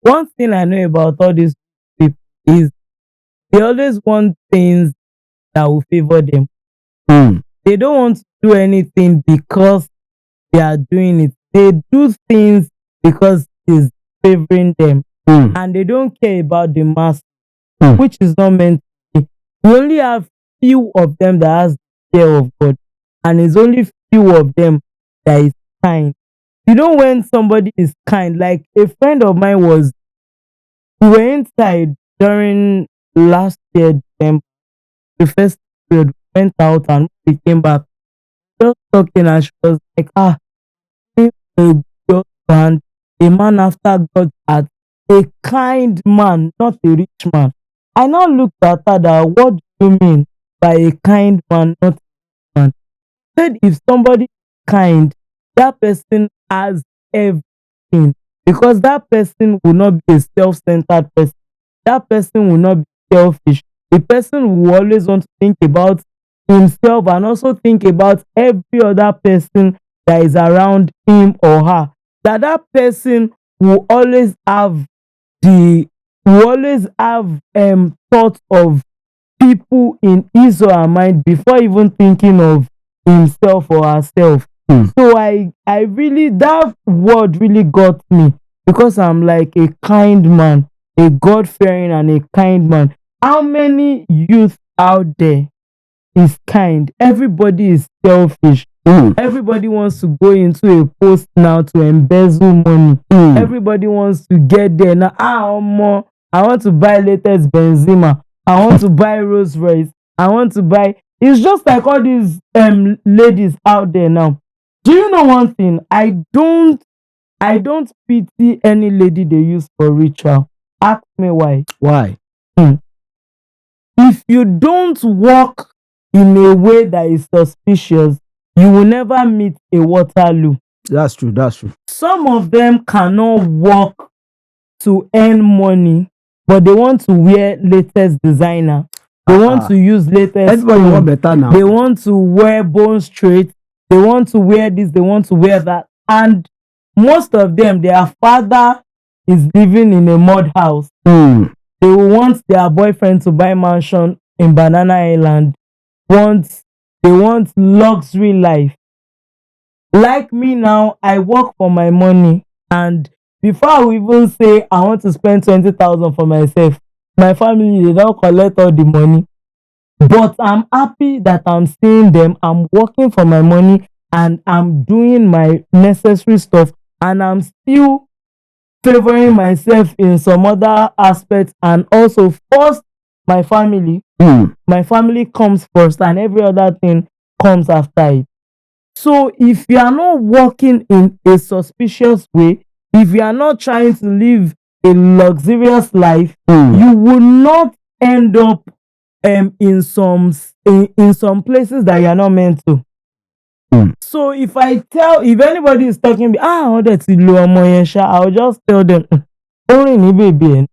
one thing I know about all these people is they always want things that will favor them. Mm. They don't want to do anything because they are doing it. They do things because it's favoring them, Mm. and they don't care about the mass, Mm. which is not meant to be. We only have few of them that has the fear of God, and it's only few of them that is kind. You know, when somebody is kind, like a friend of mine was, we were inside during last year, December, the first period, we went out and we came back just talking, and she was like, if a good husband, a man after God's heart, a kind man, not a rich man. I now looked at her that, what do you mean by a kind man, not a rich man? Said if somebody is kind, that person has everything, because that person will not be a self-centered person. That person will not be selfish. The person will always want to think about himself and also think about every other person that is around him or her. That person will always have the will always have thoughts of people in his or her mind before even thinking of himself or herself. Mm. So I really, that word really got me, because I'm like a kind man, a God fearing and a kind man. How many youth out there is kind? Everybody is selfish. Mm. Everybody wants to go into a post now to embezzle money. Mm. Everybody wants to get there now. Omo, I want to buy latest Benzema. I want to buy Rolls Royce. I want to buy. It's just like all these ladies out there now. Do you know one thing? I don't pity any lady they use for ritual. Ask me why. Why? Hmm. If you don't walk in a way that is suspicious, you will never meet a Waterloo. That's true. That's true. Some of them cannot work to earn money, but they want to wear latest designer. They want to use latest Everybody phone. want better now. They want to wear bone straight. They want to wear this. They want to wear that. And most of them, their father is living in a mud house. Mm. They will want their boyfriend to buy mansion in Banana Island. They want luxury life. Like me now, I work for my money, and before I will even say I want to spend 20,000 for myself, my family, they don't collect all the money. But I'm happy that I'm seeing them. I'm working for my money and I'm doing my necessary stuff, and I'm still favoring myself in some other aspects, and also first my family. Mm. My family comes first and every other thing comes after it. So if you are not working in a suspicious way, if you are not trying to live a luxurious life, you will not end up in some places that you are not meant to. Mm. So if anybody is talking, all that I'll just tell them, only ní baby.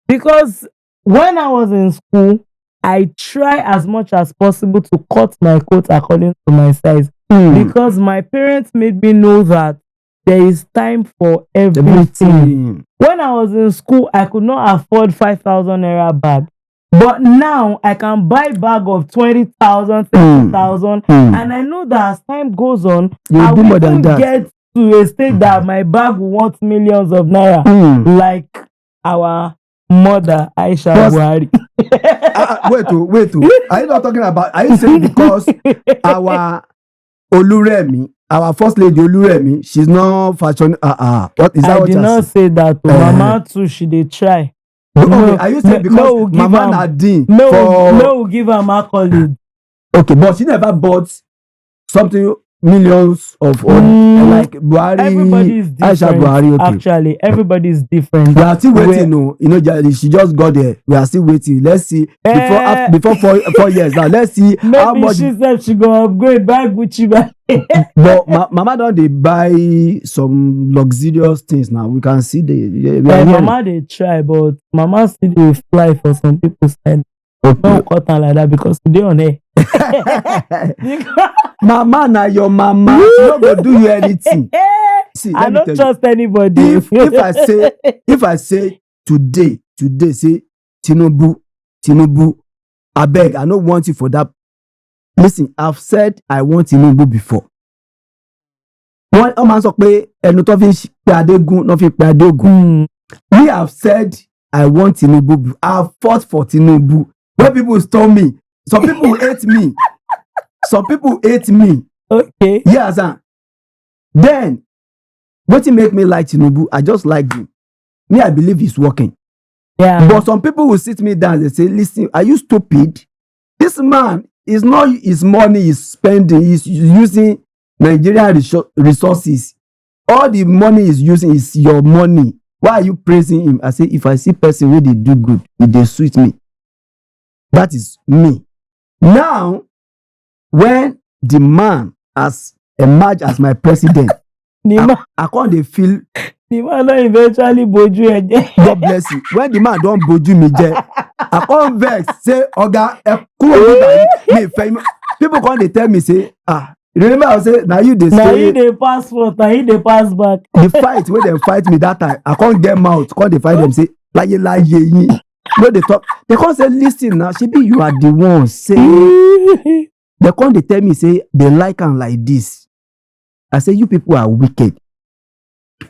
Because when I was in school, I try as much as possible to cut my coat according to my size. Mm. Because my parents made me know that there is time for everything. Everything. When I was in school, I could not afford 5,000 naira bag. But now I can buy bag of 20,000, 30,000. And I know that as time goes on, I do will more than even that. get to a state that my bag will want millions of naira. Like our mother, Aisha Plus- Buhari. Wait. Are you not talking about? Are you saying because our Oluremi, our first lady Oluremi, she's not fashion? What is that? I what did you're not saying? say that. Mama too, she dey try. Okay, are you saying because we'll give Mama am- Nadine we'll give am accolade. Okay, but she never bought something millions of like Buhari. Everybody is Aisha different. Buhari. Okay, Actually, everybody is different. we are still waiting. No, she just got there. We are still waiting. Let's see before 4 years now. Let's see how Maybe much. she said she go upgrade, buy Gucci bag. But Mama don dey buy some luxurious things now. We can see we are Mama dey try, but Mama still dey fly for some people side. Don't cut am like that because today on air. Mama na your mama. She no go do you anything. See, I let me don't tell you. trust anybody. If I say today, say Tinubu, I beg, I don't want you for that. Listen, I've said I want Tinubu before. Wọ́n máa ń sọ pé ẹnu tó fi ń pe Adégún náà fi pe Adéògùn. We have said I want Tinubu. I have fought for Tinubu. When people storm me, some people hate me. Some people hate me. Okay. Yes, then wetin make me like Tinubu? I just like him. Me, I believe he's working. Yeah. But some people will sit me down and say, listen, are you stupid? This man is not his money he's spending, he's using Nigerian resources. All the money he's using is your money. Why are you praising him? I say, if I see person wey dey do good, e dey sweet me. That is me. Now, when the man has emerged as my president, I can't dey feel. The man don eventually boju ẹ jẹ́. God bless you. When the man don boju mi jẹ́, I come vex say oga ẹ kúrò nígbà yìí mi ìfẹ́ yín. People come dey tell me say remember I say na you dey say. Na you dey pass front, na you dey pass back. The fight wey dem fight me that time, I come get mouth come dey fight dem say láyé yín. No dey talk. They come say lis ten na shebi you are the one say. They come dey tell me say they like am like this. I say you people are wicked.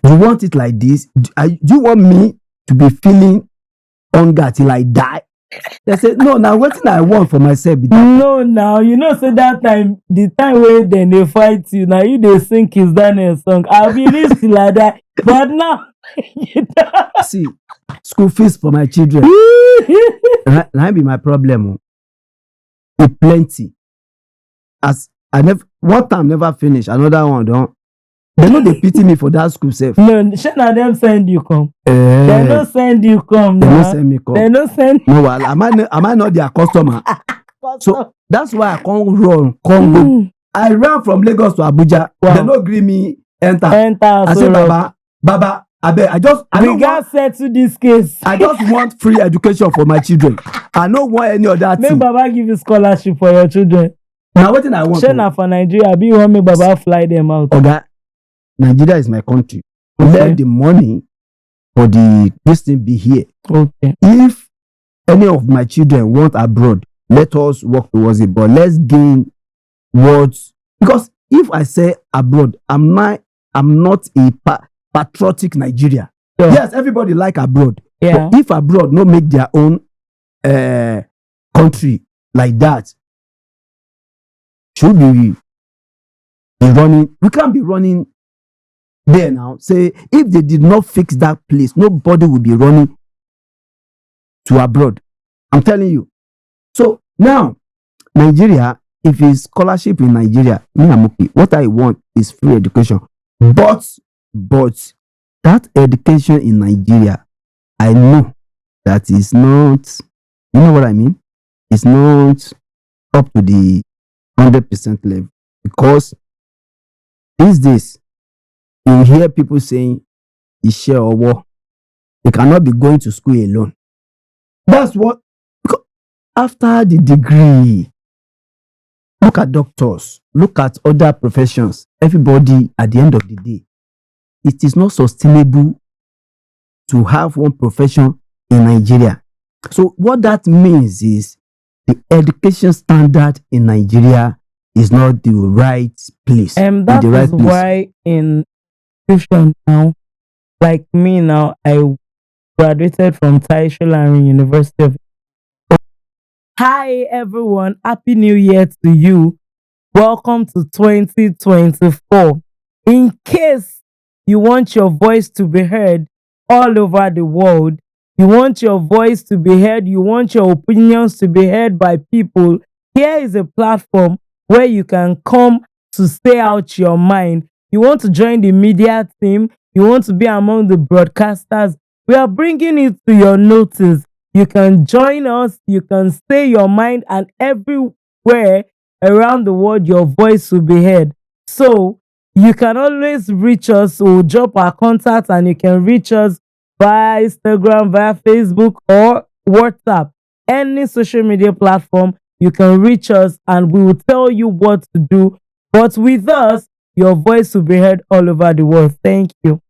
You want it like this? Do you want me to be feeling hunger till I die? They say no, na wetin I want for myself be that. No, now you know say that time, the time wey dem dey fight you, na you dey sing Kiss Daniel song. I be live till I die, but now you don't. See, school fees for my children na be my problem. E plenty. As I never one time never finish, another one don. They no dey pity me for that school sef. No, shey na dem send you come. Dem no send you come. Dem no send me come. Dem no send. No wahala. Am I not their customer? So that's why I come run, come go. I ran from Lagos to Abuja. Wow. They no gree me enter. I say Baba, abeg, we gats settle this case. I just want free education for my children. I no want any other thing. Make Baba give you scholarship for your children. Na wetin I want. Shey na for Nigeria, abi you wan make Baba fly them out? Oga, Nigeria is my country. Okay. Let the money for this thing be here. Okay. If any of my children want abroad, let us work towards it. But let's gain what, because if I say abroad, I'm not a patriotic Nigeria. Sure. Yes, everybody like abroad. Yeah. But if abroad no make their own country like that, should be running. We can't be running there now. Say if they did not fix that place, nobody will be running to abroad. I'm telling you. So now, Nigeria, if it's scholarship in Nigeria, me I'm okay. What I want is free education. But that education in Nigeria, I know that is not, you know what I mean? It's not up to the 100% level, because these days you hear people saying iṣẹ́ ọwọ́. They cannot be going to school alone. That's what, after the degree, look at doctors, look at other professions. Everybody, at the end of the day, it is not sustainable to have one profession in Nigeria. So what that means is the education standard in Nigeria is not the right place. And that is why in institution now, like me now, I graduated from Taisholari University of. Hi everyone, Happy New Year to you. Welcome to 2024. In case you want your voice to be heard all over the world, you want your voice to be heard, you want your opinions to be heard by people, here is a platform where you can come to say out your mind. You want to join the media team, you want to be among the broadcasters, we are bringing it to your notice. You can join us, you can say your mind, and everywhere around the world your voice will be heard. So you can always reach us or drop our contact, and you can reach us via Instagram, via Facebook, or WhatsApp. Any social media platform, you can reach us and we will tell you what to do. But with us, your voice will be heard all over the world. Thank you.